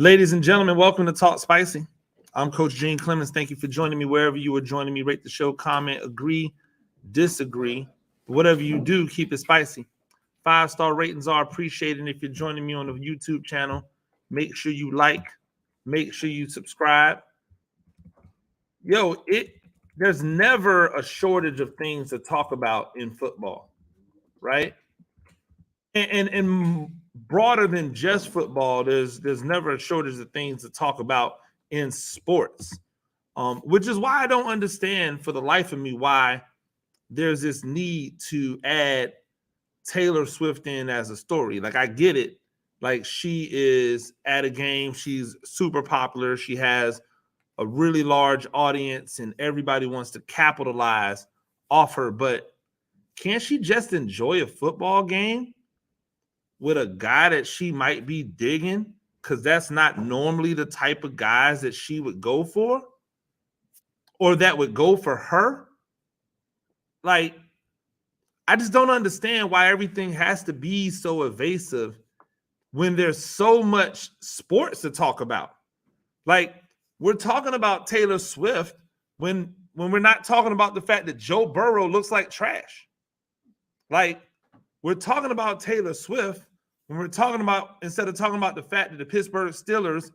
Ladies and gentlemen, welcome to Talk Spicy. I'm Coach Gene Clemens. Thank you for joining me wherever you are joining me. Rate the show, comment, agree, disagree. Whatever you do, keep it spicy. 5-star ratings are appreciated. If you're joining me on the YouTube channel, make sure you like, make sure you subscribe. There's never a shortage of things to talk about in football, right? And broader than just football, there's never a shortage of things to talk about in sports, which is why I don't understand for the life of me why there's this need to add Taylor Swift in as a story. Like, I get it. Like, she is at a game. She's super popular. She has a really large audience and everybody wants to capitalize off her. But can't she just enjoy a football game with a guy that she might be digging? Because that's not normally the type of guys that she would go for or that would go for her. Like, I just don't understand why everything has to be so evasive when there's so much sports to talk about. Like, we're talking about Taylor Swift when we're not talking about the fact that Joe Burrow looks like trash. Like, we're talking about Taylor Swift when we're talking about, instead of talking about the fact that the Pittsburgh Steelers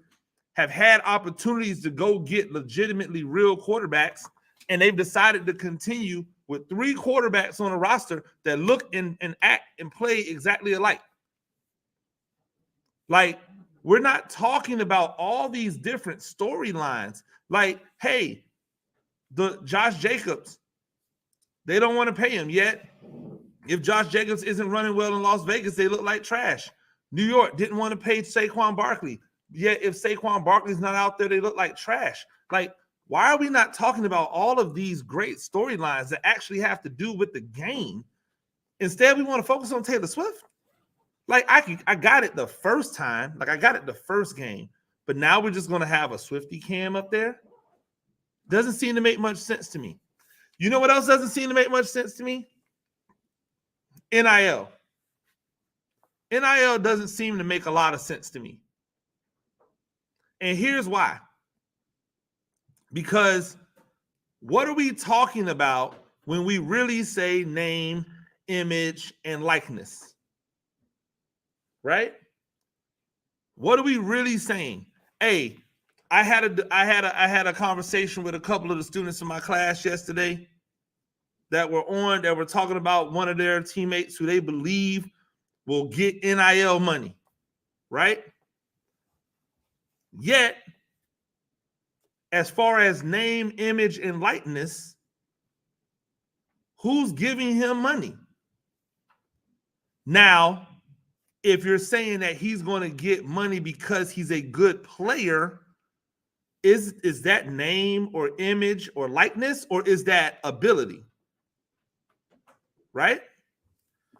have had opportunities to go get legitimately real quarterbacks, and they've decided to continue with 3 quarterbacks on a roster that look and act and play exactly alike. Like, we're not talking about all these different storylines. Like, hey, the Josh Jacobs, they don't want to pay him yet. If Josh Jacobs isn't running well in Las Vegas, they look like trash. New York didn't want to pay Saquon Barkley. Yet if Saquon Barkley's not out there, they look like trash. Like, why are we not talking about all of these great storylines that actually have to do with the game? Instead, we want to focus on Taylor Swift. Like, I got it the first time. Like, I got it the first game. But now we're just going to have a Swiftie cam up there? Doesn't seem to make much sense to me. You know what else doesn't seem to make much sense to me? NIL. NIL doesn't seem to make a lot of sense to me. And here's why. Because what are we talking about when we really say name, image, and likeness? Right? What are we really saying? Hey, I had a conversation with a couple of the students in my class yesterday that were talking about one of their teammates who they believe will get NIL money, right? Yet, as far as name, image, and likeness, who's giving him money? Now, if you're saying that he's going to get money because he's a good player, is that name or image or likeness, or is that ability? Right?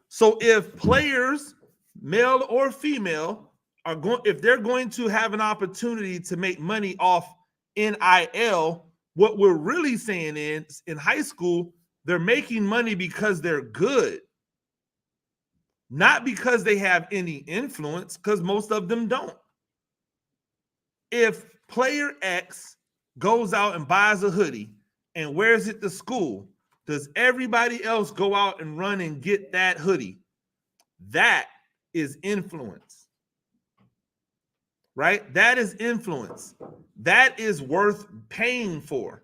So if players, male or female, if they're going to have an opportunity to make money off NIL, what we're really saying is, in high school, they're making money because they're good, not because they have any influence, because most of them don't. If player X goes out and buys a hoodie and wears it to school, does everybody else go out and run and get that hoodie? That is influence, right? That is influence. That is worth paying for.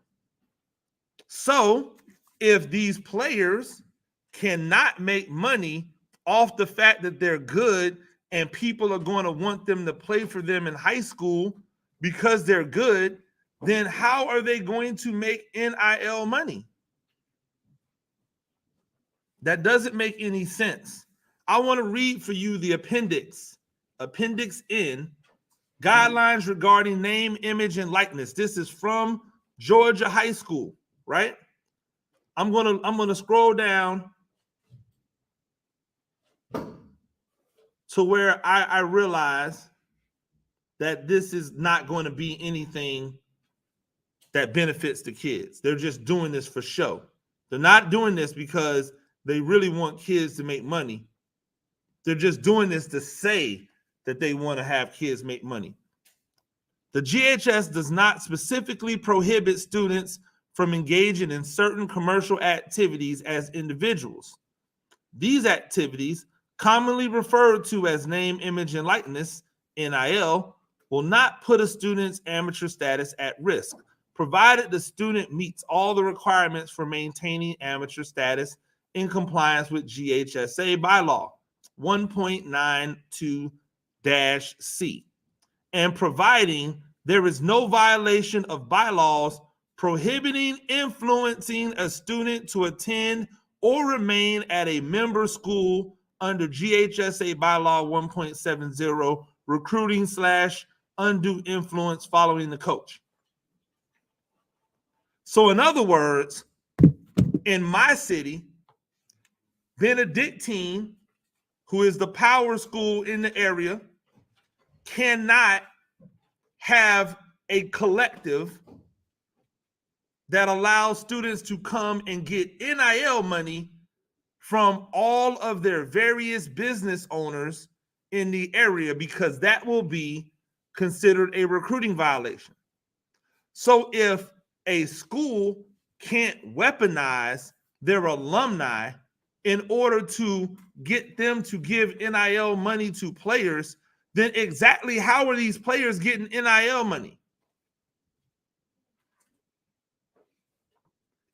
So if these players cannot make money off the fact that they're good and people are going to want them to play for them in high school because they're good, then how are they going to make NIL money? That doesn't make any sense. I want to read for you the appendix N, guidelines regarding name, image, and likeness. This is from Georgia High School, right? I'm gonna scroll down to where I realize that this is not going to be anything that benefits the kids. They're just doing this for show. They're not doing this because they really want kids to make money. They're just doing this to say that they want to have kids make money. The GHS does not specifically prohibit students from engaging in certain commercial activities as individuals. These activities, commonly referred to as name, image, and likeness, NIL, will not put a student's amateur status at risk, provided the student meets all the requirements for maintaining amateur status in compliance with GHSA bylaw 1.92-C, and providing there is no violation of bylaws prohibiting influencing a student to attend or remain at a member school under GHSA bylaw 1.70, recruiting / undue influence following the coach. So in other words, in my city, Benedictine, who is the power school in the area, cannot have a collective that allows students to come and get NIL money from all of their various business owners in the area, because that will be considered a recruiting violation. So if a school can't weaponize their alumni in order to get them to give NIL money to players, then exactly how are these players getting NIL money?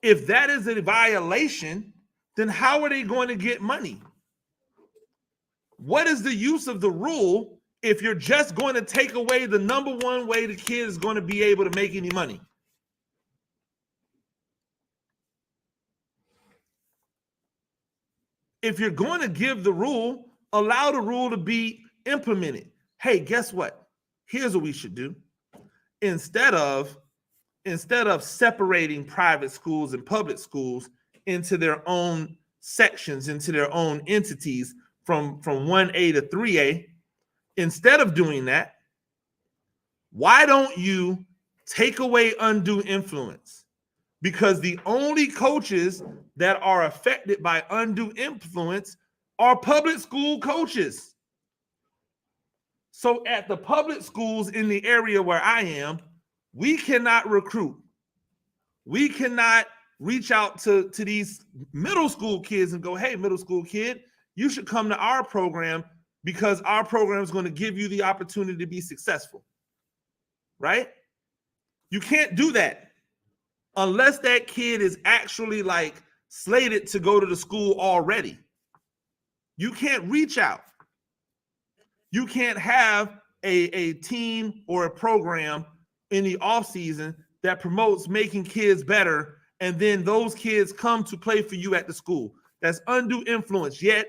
If that is a violation, then how are they going to get money? What is the use of the rule if you're just going to take away the number one way the kid is going to be able to make any money? If you're going to give the rule, allow the rule to be implemented. Hey, guess what? Here's what we should do. Instead of separating private schools and public schools into their own sections, into their own entities from 1A to 3A, instead of doing that, why don't you take away undue influence? Because the only coaches that are affected by undue influence are public school coaches. So at the public schools in the area where I am, we cannot recruit. We cannot reach out to these middle school kids and go, hey, middle school kid, you should come to our program because our program is going to give you the opportunity to be successful, right? You can't do that unless that kid is actually like slated to go to the school already. You can't reach out. You can't have a team or a program in the off season that promotes making kids better, and then those kids come to play for you at the school. That's undue influence. Yet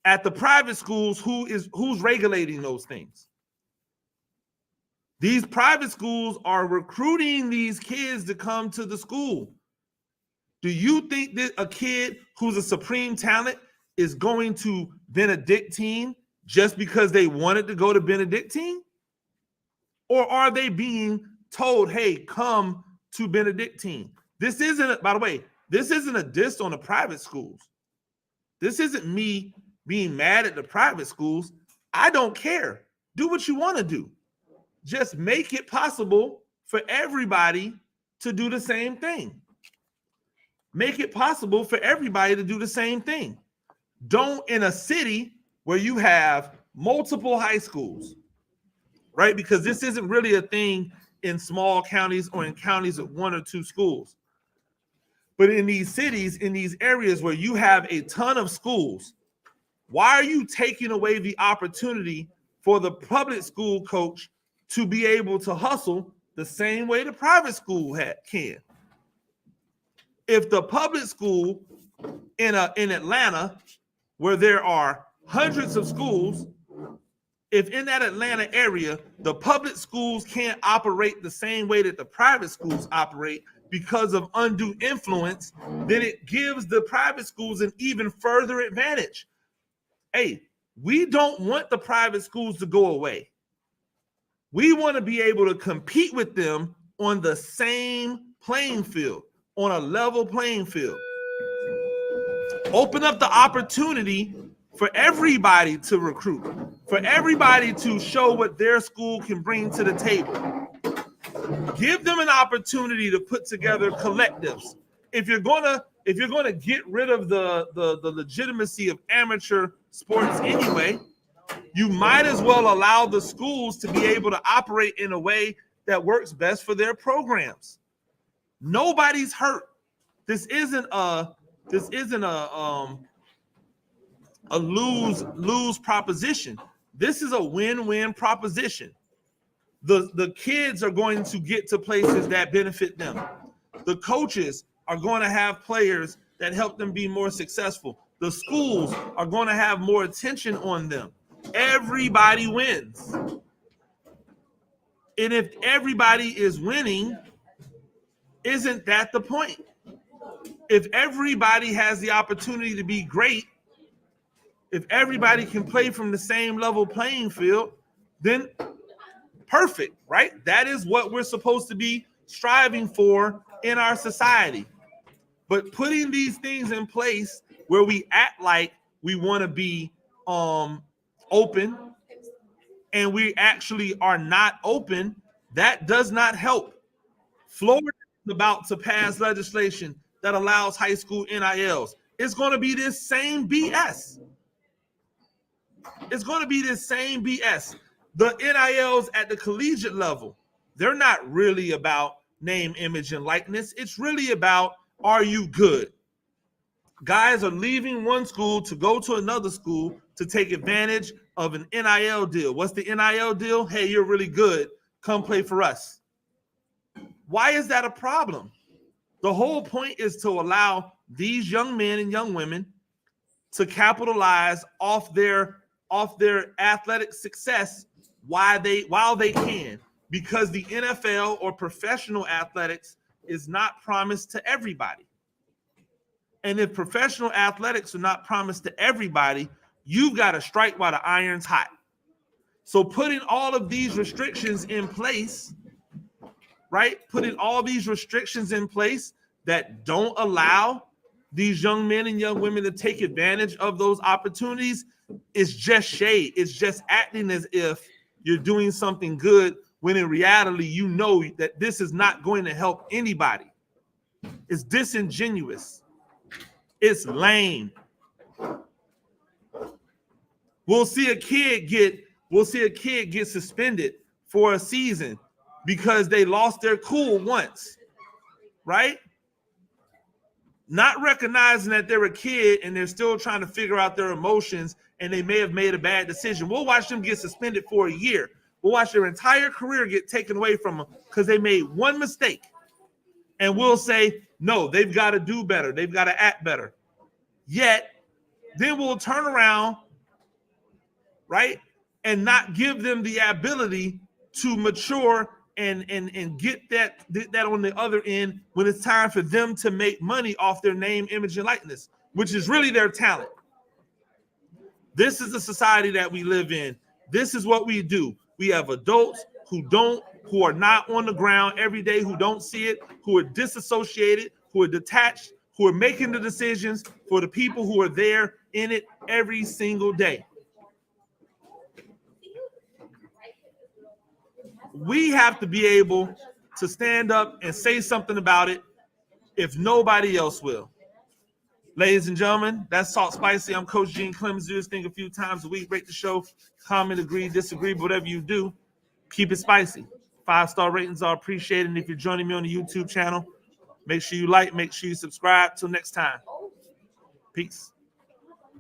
at the private schools, who's regulating those things? These private schools are recruiting these kids to come to the school. Do you think that a kid who's a supreme talent is going to Benedictine just because they wanted to go to Benedictine? Or are they being told, hey, come to Benedictine? This isn't, by the way, this isn't a diss on the private schools. This isn't me being mad at the private schools. I don't care. Do what you want to do. Just make it possible for everybody to do the same thing. Make it possible for everybody to do the same thing. Don't, in a city where you have multiple high schools, right? Because this isn't really a thing in small counties or in counties with one or two schools. But in these cities, in these areas where you have a ton of schools, why are you taking away the opportunity for the public school coach to be able to hustle the same way the private school can? If the public school in Atlanta, where there are hundreds of schools, if in that Atlanta area, the public schools can't operate the same way that the private schools operate because of undue influence, then it gives the private schools an even further advantage. Hey, we don't want the private schools to go away. We want to be able to compete with them on the same playing field, on a level playing field. Open up the opportunity for everybody to recruit, for everybody to show what their school can bring to the table. Give them an opportunity to put together collectives. If you're gonna get rid of the legitimacy of amateur sports anyway, you might as well allow the schools to be able to operate in a way that works best for their programs. Nobody's hurt. This isn't a lose proposition. This is a win-win proposition. The kids are going to get to places that benefit them. The coaches are going to have players that help them be more successful. The schools are going to have more attention on them. Everybody wins. And if everybody is winning, isn't that the point? If everybody has the opportunity to be great, if everybody can play from the same level playing field, then perfect, right? That is what we're supposed to be striving for in our society. But putting these things in place where we act like we want to be open and we actually are not open, that does not help. Florida is about to pass legislation that allows high school NILs. It's going to be this same BS. It's going to be this same BS. The NILs at the collegiate level, they're not really about name, image, and likeness. It's really about, are you good? Guys are leaving one school to go to another school to take advantage of an NIL deal. What's the NIL deal? Hey, you're really good. Come play for us. Why is that a problem? The whole point is to allow these young men and young women to capitalize off their athletic success while they can, because the NFL or professional athletics is not promised to everybody. And if professional athletics are not promised to everybody, you've got to strike while the iron's hot. So putting all of these restrictions in place, right? Putting all these restrictions in place that don't allow these young men and young women to take advantage of those opportunities is just shade. It's just acting as if you're doing something good when in reality, you know that this is not going to help anybody. It's disingenuous. It's lame. We'll see a kid get suspended for a season because they lost their cool once, right? Not recognizing that they're a kid and they're still trying to figure out their emotions and they may have made a bad decision. We'll watch them get suspended for a year. We'll watch their entire career get taken away from them because they made one mistake. And we'll say, no, they've got to do better. They've got to act better. Yet, then we'll turn around, right, and not give them the ability to mature and get that on the other end when it's time for them to make money off their name, image, and likeness, which is really their talent. This is the society that we live in. This is what we do. We have adults who are not on the ground every day, who don't see it, who are disassociated, who are detached, who are making the decisions for the people who are there in it every single day. We have to be able to stand up and say something about it if nobody else will. Ladies and gentlemen, that's Salt Spicy. I'm Coach Gene Clemens. Do this thing a few times a week. Rate the show, comment, agree, disagree, but whatever you do, keep it spicy. 5-star ratings are appreciated. And if you're joining me on the YouTube channel, make sure you like, make sure you subscribe. Till next time. Peace.